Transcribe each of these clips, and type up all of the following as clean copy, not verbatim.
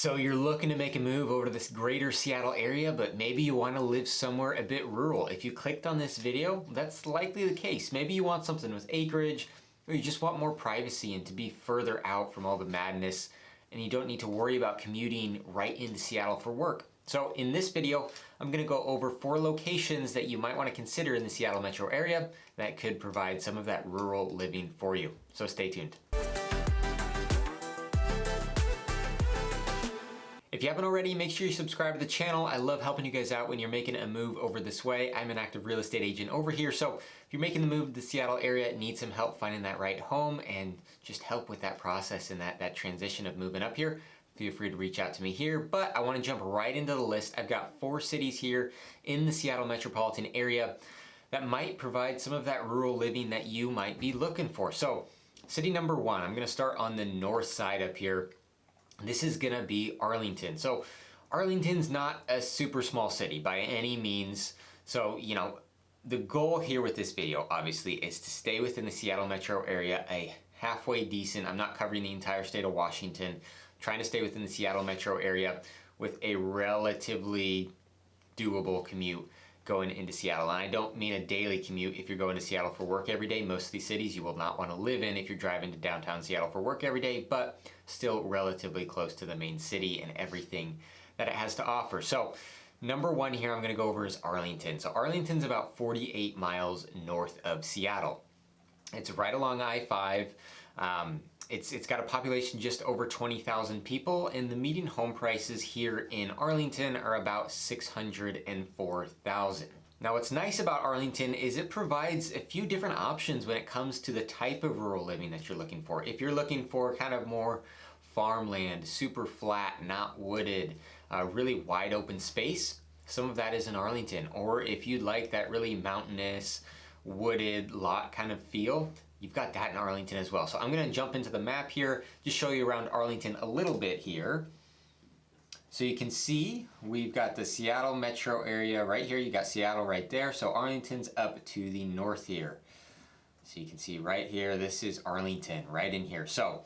So you're looking to make a move over to this greater Seattle area, but maybe you want to live somewhere a bit rural. If you clicked on this video, that's likely the case. Maybe you want something with acreage, or you just want more privacy and to be further out from all the madness, and you don't need to worry about commuting right into Seattle for work. So in this video, I'm going to go over 4 locations that you might want to consider in the Seattle metro area that could provide some of that rural living for you. So stay tuned. If you haven't already, make sure you subscribe to the channel. I love helping you guys out when you're making a move over this way. I'm an active real estate agent over here, so if you're making the move to the Seattle area, need some help finding that right home and just help with that process and that transition of moving up here, feel free to reach out to me here. But I want to jump right into the list. I've got 4 cities here in the Seattle metropolitan area that might provide some of that rural living that you might be looking for. So city number 1, I'm going to start on the north side up here. This is gonna be Arlington. So Arlington's not a super small city by any means. So, you know, the goal here with this video, obviously, is to stay within the Seattle metro area, a halfway decent, I'm not covering the entire state of Washington, trying to stay within the Seattle metro area with a relatively doable commute going into Seattle. And I don't mean a daily commute if you're going to Seattle for work every day. Most of these cities you will not want to live in if you're driving to downtown Seattle for work every day, but still relatively close to the main city and everything that it has to offer. So number 1 here I'm going to go over is Arlington. So Arlington's about 48 miles north of Seattle. It's right along I-5. It's got a population just over 20,000 people, and the median home prices here in Arlington are about $604,000. Now what's nice about Arlington is it provides a few different options when it comes to the type of rural living that you're looking for. If you're looking for kind of more farmland, super flat, not wooded, really wide open space, some of that is in Arlington. Or if you'd like that really mountainous, wooded lot kind of feel, you've got that in Arlington as well. So I'm gonna jump into the map here, just show you around Arlington a little bit here. So you can see we've got the Seattle metro area right here. You got Seattle right there. So Arlington's up to the north here. So you can see right here, this is Arlington right in here. So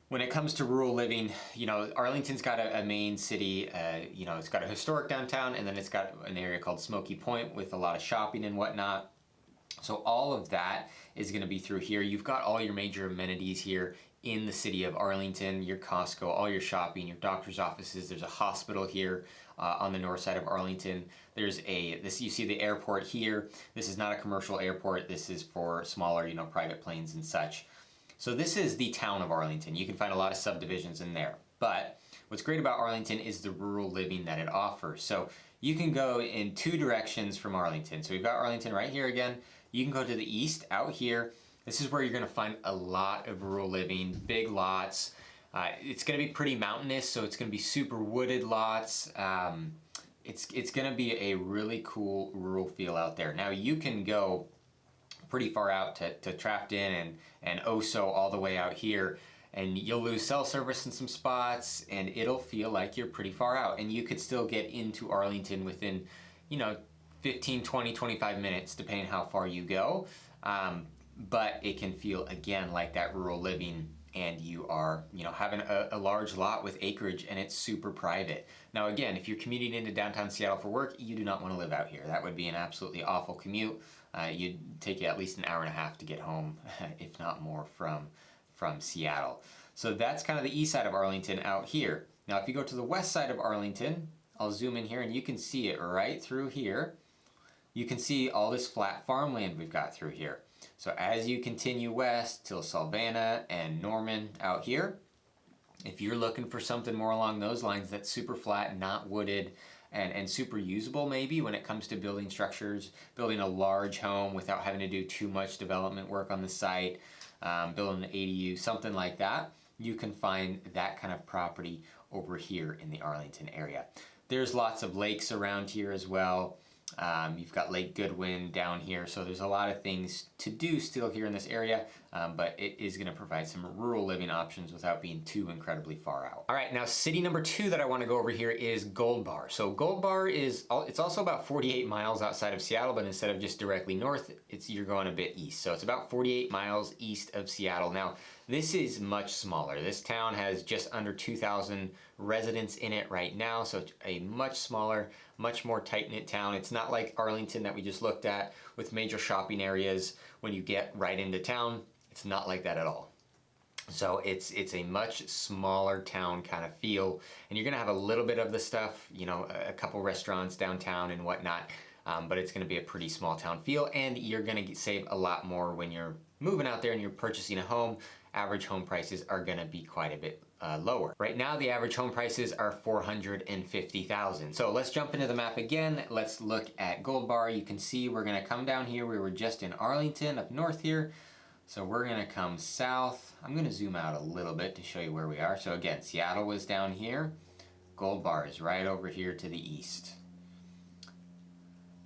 when it comes to rural living, you know, Arlington's got a main city, you know, it's got a historic downtown, and then it's got an area called Smoky Point with a lot of shopping and whatnot. So all of that is going to be through here. You've got all your major amenities here in the city of Arlington, your Costco, all your shopping, your doctor's offices. There's a hospital here on the north side of Arlington. There's you see the airport here. This is not a commercial airport. This is for smaller, you know, private planes and such. So this is the town of Arlington. You can find a lot of subdivisions in there. But what's great about Arlington is the rural living that it offers. So you can go in 2 directions from Arlington. So we've got Arlington right here again. You can go to the east out here. This is where you're gonna find a lot of rural living, big lots. It's gonna be pretty mountainous, so it's gonna be super wooded lots. It's gonna be a really cool rural feel out there. Now you can go pretty far out to Trafton and Oso all the way out here, and you'll lose cell service in some spots, and it'll feel like you're pretty far out. And you could still get into Arlington within, you know, 15, 20, 25 minutes, depending how far you go. But it can feel, again, like that rural living, and you are, you know, having a large lot with acreage, and it's super private. Now, again, if you're commuting into downtown Seattle for work, you do not want to live out here. That would be an absolutely awful commute. You'd take you at least an hour and a half to get home, if not more, from Seattle. So that's kind of the east side of Arlington out here. Now, if you go to the west side of Arlington, I'll zoom in here and you can see it right through here. You can see all this flat farmland we've got through here. So as you continue west till Salvana and Norman out here, if you're looking for something more along those lines that's super flat, not wooded, and super usable maybe when it comes to building structures, building a large home without having to do too much development work on the site, building an ADU, something like that, you can find that kind of property over here in the Arlington area. There's lots of lakes around here as well. You've got Lake Goodwin down here, so there's a lot of things to do still here in this area, but it is going to provide some rural living options without being too incredibly far out. All right, now city number 2 that I want to go over here is Gold Bar. So Gold Bar it's also about 48 miles outside of Seattle, but instead of just directly north, you're going a bit east. So it's about 48 miles east of Seattle. Now, This is much smaller. This town has just under 2,000 residents in it right now, so it's a much smaller, much more tight-knit town. It's not like Arlington that we just looked at with major shopping areas when you get right into town. It's not like that at all. So it's a much smaller town kind of feel, and you're gonna have a little bit of the stuff, you know, a couple restaurants downtown and whatnot, but it's gonna be a pretty small town feel, and you're gonna save a lot more when you're moving out there and you're purchasing a home. Average home prices are gonna be quite a bit lower. Right now, the average home prices are $450,000. So let's jump into the map again. Let's look at Gold Bar. You can see we're gonna come down here. We were just in Arlington up north here. So we're gonna come south. I'm gonna zoom out a little bit to show you where we are. So again, Seattle was down here. Gold Bar is right over here to the east.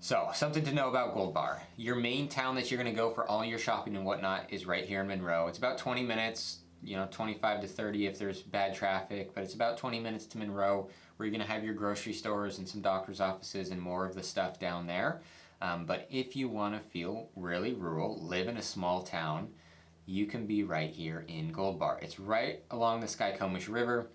So something to know about Gold Bar. Your main town that you're gonna go for all your shopping and whatnot is right here in Monroe. It's about 20 minutes, you know, 25 to 30 if there's bad traffic, but it's about 20 minutes to Monroe, where you're gonna have your grocery stores and some doctor's offices and more of the stuff down there. But if you want to feel really rural, live in a small town, you can be right here in Gold Bar. It's right along the Snohomish River.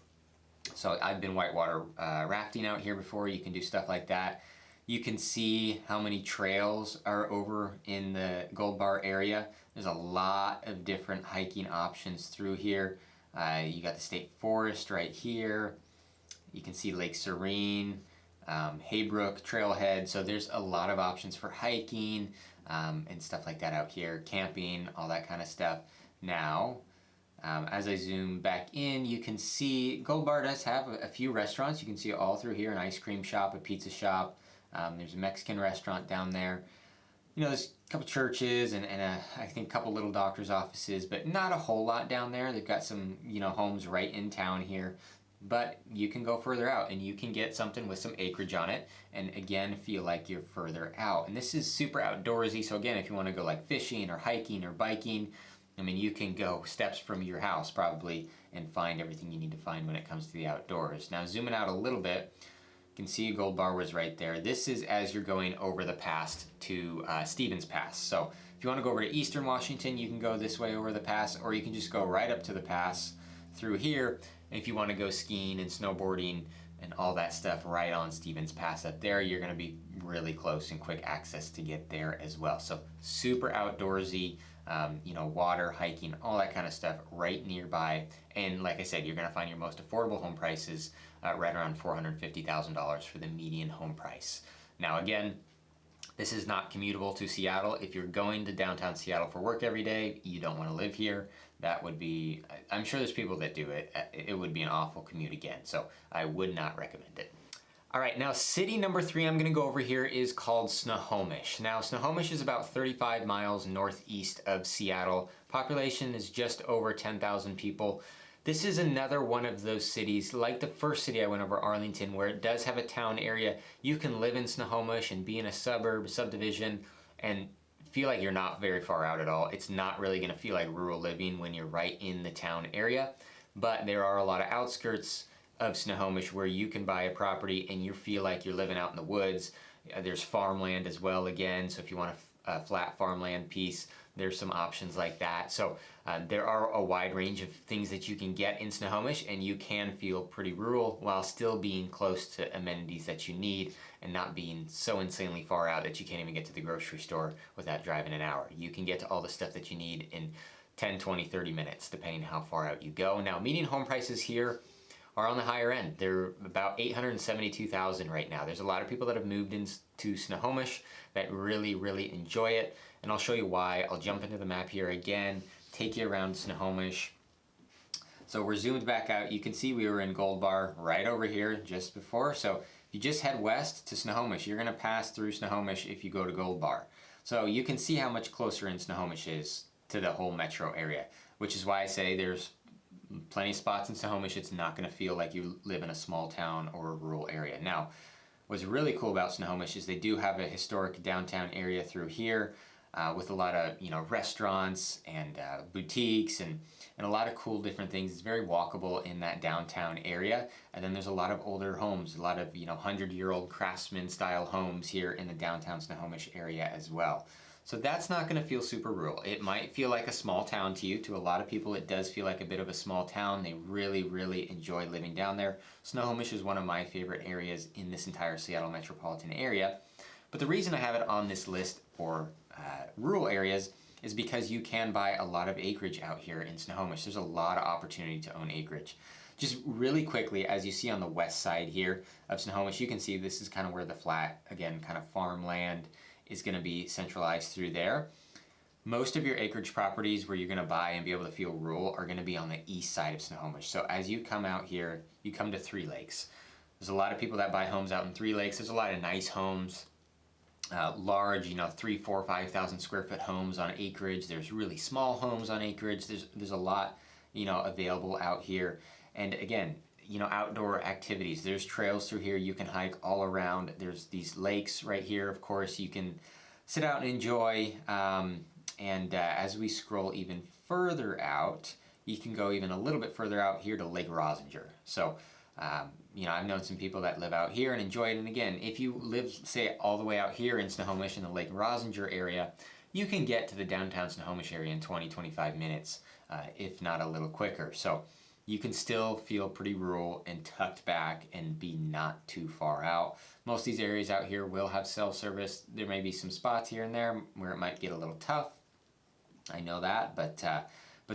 So I've been whitewater rafting out here before. You can do stuff like that. You can see how many trails are over in the Gold Bar area. There's a lot of different hiking options through here. You got the state forest right here. You can see Lake Serene. Haybrook Trailhead, so there's a lot of options for hiking and stuff like that out here, camping, all that kind of stuff. Now, as I zoom back in, you can see Gold Bar does have a few restaurants. You can see it all through here, an ice cream shop, a pizza shop. There's a Mexican restaurant down there. You know, there's a couple churches and I think a couple little doctor's offices, but not a whole lot down there. They've got some, you know, homes right in town here. But you can go further out and you can get something with some acreage on it and again feel like you're further out. And this is super outdoorsy, so again, if you want to go like fishing or hiking or biking, I mean, you can go steps from your house probably and find everything you need to find when it comes to the outdoors. Now zooming out a little bit, you can see Gold Bar was right there. This is as you're going over the pass to Stevens Pass. So if you want to go over to Eastern Washington, you can go this way over the pass, or you can just go right up to the pass through here. If you want to go skiing and snowboarding and all that stuff right on Stevens Pass up there, you're going to be really close and quick access to get there as well. So super outdoorsy, you know, water, hiking, all that kind of stuff right nearby. And like I said, you're going to find your most affordable home prices right around $450,000 for the median home price. Now again, this is not commutable to Seattle. If you're going to downtown Seattle for work every day, you don't want to live here. That would be, I'm sure there's people that do it. It would be an awful commute again, so I would not recommend it. All right, now city number 3 I'm gonna go over here is called Snohomish. Now Snohomish is about 35 miles northeast of Seattle. Population is just over 10,000 people. This is another one of those cities, like the first city I went over, Arlington, where it does have a town area. You can live in Snohomish and be in a suburb, subdivision, and feel like you're not very far out at all. It's not really gonna feel like rural living when you're right in the town area, but there are a lot of outskirts of Snohomish where you can buy a property and you feel like you're living out in the woods. There's farmland as well again, so if you want a flat farmland piece, there's some options like that. So there are a wide range of things that you can get in Snohomish, and you can feel pretty rural while still being close to amenities that you need and not being so insanely far out that you can't even get to the grocery store without driving an hour. You can get to all the stuff that you need in 10, 20, 30 minutes, depending on how far out you go. Now, median home prices here are on the higher end. They're about $872,000 right now. There's a lot of people that have moved into Snohomish that really, really enjoy it, and I'll show you why. I'll jump into the map here again, take you around Snohomish. So we're zoomed back out. You can see we were in Gold Bar right over here just before. So if you just head west to Snohomish, you're gonna pass through Snohomish if you go to Gold Bar. So you can see how much closer in Snohomish is to the whole metro area, which is why I say there's plenty of spots in Snohomish. It's not going to feel like you live in a small town or a rural area. Now, what's really cool about Snohomish is they do have a historic downtown area through here with a lot of, you know, restaurants and boutiques and a lot of cool different things. It's very walkable in that downtown area. And then there's a lot of older homes, a lot of, you know, 100-year-old craftsman style homes here in the downtown Snohomish area as well. So that's not going to feel super rural. It might feel like a small town to you. To a lot of people, it does feel like a bit of a small town. They really, really enjoy living down there. Snohomish is one of my favorite areas in this entire Seattle metropolitan area. But the reason I have it on this list for rural areas is because you can buy a lot of acreage out here in Snohomish. There's a lot of opportunity to own acreage. Just really quickly, as you see on the west side here of Snohomish, you can see this is kind of where the flat, again, kind of farmland is going to be centralized through there. Most of your acreage properties where you're going to buy and be able to feel rural are going to be on the east side of Snohomish. So as you come out here, you come to Three Lakes. There's a lot of people that buy homes out in Three Lakes. There's a lot of nice homes, large, 3, 4, 5,000 square foot homes on acreage. There's really small homes on acreage. There's a lot, available out here. And again, outdoor activities. There's trails through here you can hike all around. There's these lakes right here, of course, you can sit out and enjoy. As we scroll even further out, you can go even a little bit further out here to Lake Rosinger. So, I've known some people that live out here and enjoy it. And again, if you live, say, all the way out here in Snohomish in the Lake Rosinger area, you can get to the downtown Snohomish area in 20-25 minutes, if not a little quicker. So you can still feel pretty rural and tucked back and be not too far out. Most of these areas out here will have self-service. There may be some spots here and there where it might get a little tough. I know that, but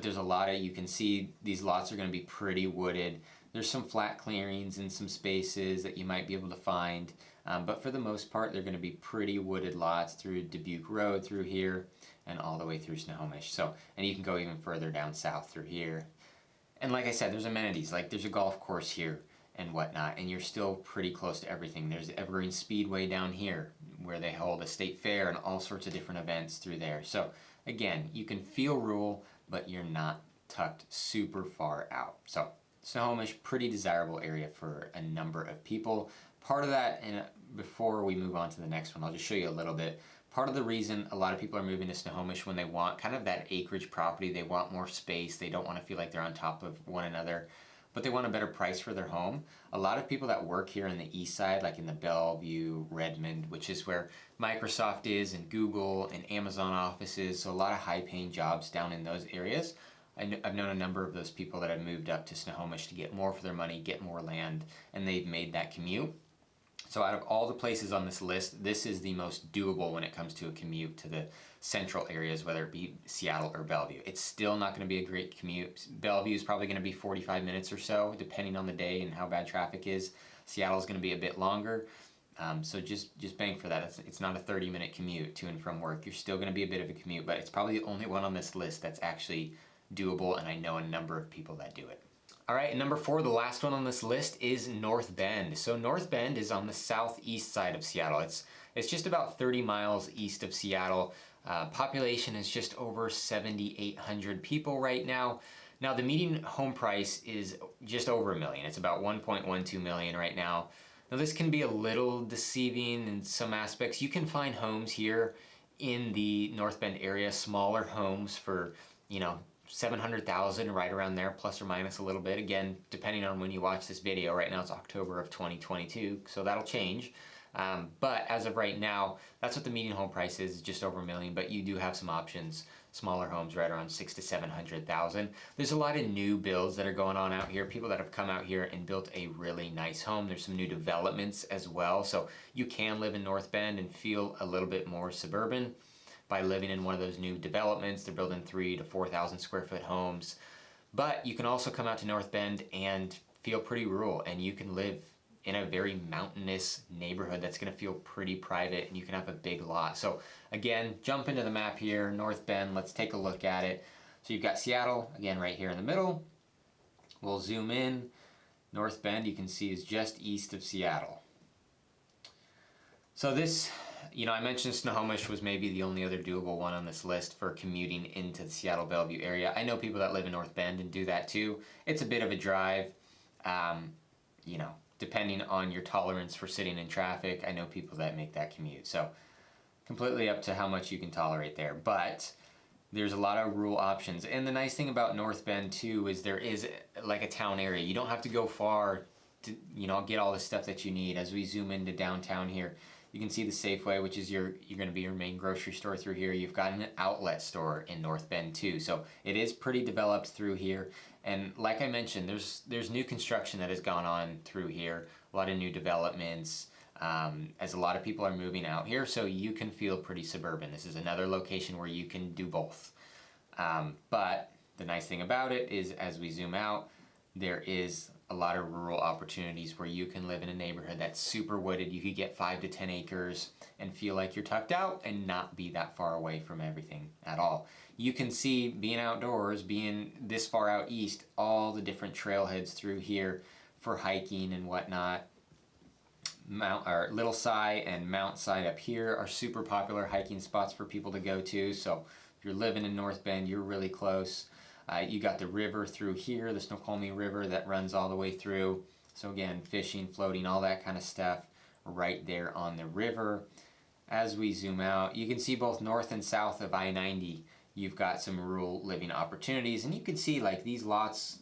there's a lot of, you can see these lots are going to be pretty wooded. There's some flat clearings and some spaces that you might be able to find. But for the most part, they're going to be pretty wooded lots through Dubuque Road through here and all the way through Snohomish. So, and you can go even further down south through here. And like I said, there's amenities, like there's a golf course here and whatnot, and you're still pretty close to everything. There's Evergreen Speedway down here where they hold a state fair and all sorts of different events through there. So again, you can feel rural, but you're not tucked super far out. So Snohomish, pretty desirable area for a number of people. Part of that, and before we move on to the next one, I'll just show you a little bit. Part of the reason a lot of people are moving to Snohomish when they want kind of that acreage property, they want more space, they don't want to feel like they're on top of one another, but they want a better price for their home. A lot of people that work here in the east side, like in the Bellevue, Redmond, which is where Microsoft is and Google and Amazon offices, so a lot of high-paying jobs down in those areas. I've known a number of those people that have moved up to Snohomish to get more for their money, get more land, and they've made that commute. So out of all the places on this list, this is the most doable when it comes to a commute to the central areas, whether it be Seattle or Bellevue. It's still not going to be a great commute. Bellevue is probably going to be 45 minutes or so, depending on the day and how bad traffic is. Seattle is going to be a bit longer. So just bang for that. It's not a 30-minute commute to and from work. You're still going to be a bit of a commute, but it's probably the only one on this list that's actually doable, and I know a number of people that do it. All right, number 4, the last one on this list is North Bend. So North Bend is on the southeast side of Seattle. It's just about 30 miles east of Seattle. Population is just over 7,800 people right now. Now the median home price is just over $1 million. It's about 1.12 million right now. Now this can be a little deceiving in some aspects. You can find homes here in the North Bend area, smaller homes for, 700,000, right around there, plus or minus a little bit. Again, depending on when you watch this video. Right now it's October of 2022, so that'll change. But as of right now, that's what the median home price is, just over $1 million. But you do have some options, smaller homes right around 600,000 to 700,000. There's a lot of new builds that are going on out here. People that have come out here and built a really nice home. There's some new developments as well, so you can live in North Bend and feel a little bit more suburban by living in one of those new developments. They're building 3,000 to 4,000 square foot homes. But you can also come out to North Bend and feel pretty rural, and you can live in a very mountainous neighborhood that's going to feel pretty private, and you can have a big lot. So again, jump into the map here, North Bend, let's take a look at it. So you've got Seattle, again, right here in the middle. We'll zoom in. North Bend, you can see, is just east of Seattle. So this, I mentioned Snohomish was maybe the only other doable one on this list for commuting into the Seattle Bellevue area. I know people that live in North Bend and do that too. It's a bit of a drive, depending on your tolerance for sitting in traffic. I know people that make that commute. So completely up to how much you can tolerate there. But there's a lot of rural options. And the nice thing about North Bend too is there is like a town area. You don't have to go far to, get all the stuff that you need. As we zoom into downtown here, You can see the Safeway, which is you're going to be your main grocery store through here. You've got an outlet store in North Bend too. So it is pretty developed through here. And like I mentioned, there's new construction that has gone on through here. A lot of new developments. As a lot of people are moving out here, so you can feel pretty suburban. This is another location where you can do both. But the nice thing about it is, as we zoom out, there is a lot of rural opportunities where you can live in a neighborhood that's super wooded. You could get 5 to 10 acres and feel like you're tucked out and not be that far away from everything at all. You can see, being outdoors, being this far out east, all the different trailheads through here for hiking and whatnot. Little Cy and Mount Cy up here are super popular hiking spots for people to go to. So if you're living in North Bend, you're really close. You got the river through here, the Snohomish River that runs all the way through. So again, fishing, floating, all that kind of stuff right there on the river. As we zoom out, you can see both north and south of I-90, you've got some rural living opportunities. And you can see like these lots,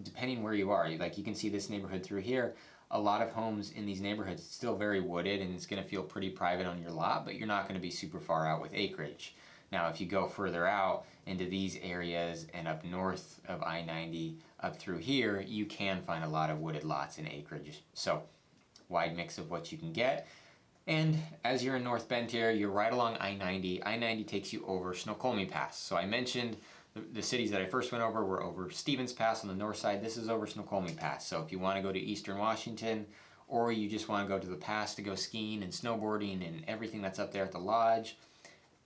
depending where you are, like you can see this neighborhood through here. A lot of homes in these neighborhoods, it's still very wooded and it's going to feel pretty private on your lot, but you're not going to be super far out with acreage. Now, if you go further out into these areas and up north of I-90, up through here, you can find a lot of wooded lots and acreage. So, wide mix of what you can get. And as you're in North Bend here, you're right along I-90. I-90 takes you over Snohomish Pass. So I mentioned the cities that I first went over were over Stevens Pass on the north side. This is over Snohomish Pass. So if you want to go to Eastern Washington, or you just want to go to the pass to go skiing and snowboarding and everything that's up there at the lodge,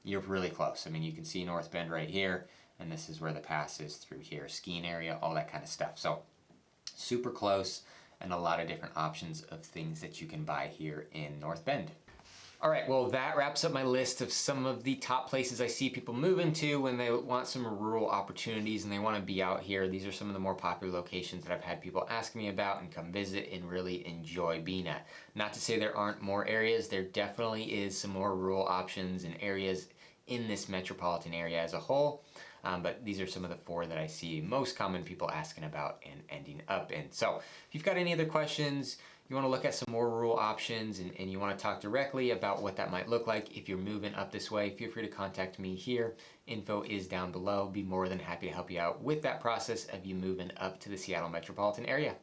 you're really close. I mean, you can see North Bend right here, and this is where the pass is through here, skiing area, all that kind of stuff. So super close, and a lot of different options of things that you can buy here in North Bend. All right, well, that wraps up my list of some of the top places I see people moving to when they want some rural opportunities and they want to be out here. These are some of the more popular locations that I've had people ask me about and come visit and really enjoy being at. Not to say there aren't more areas. There definitely is some more rural options and areas in this metropolitan area as a whole. But these are some of the 4 that I see most common people asking about and ending up in. So if you've got any other questions, you want to look at some more rural options and you want to talk directly about what that might look like if you're moving up this way, feel free to contact me here. Info is down below. Be more than happy to help you out with that process of you moving up to the Seattle metropolitan area.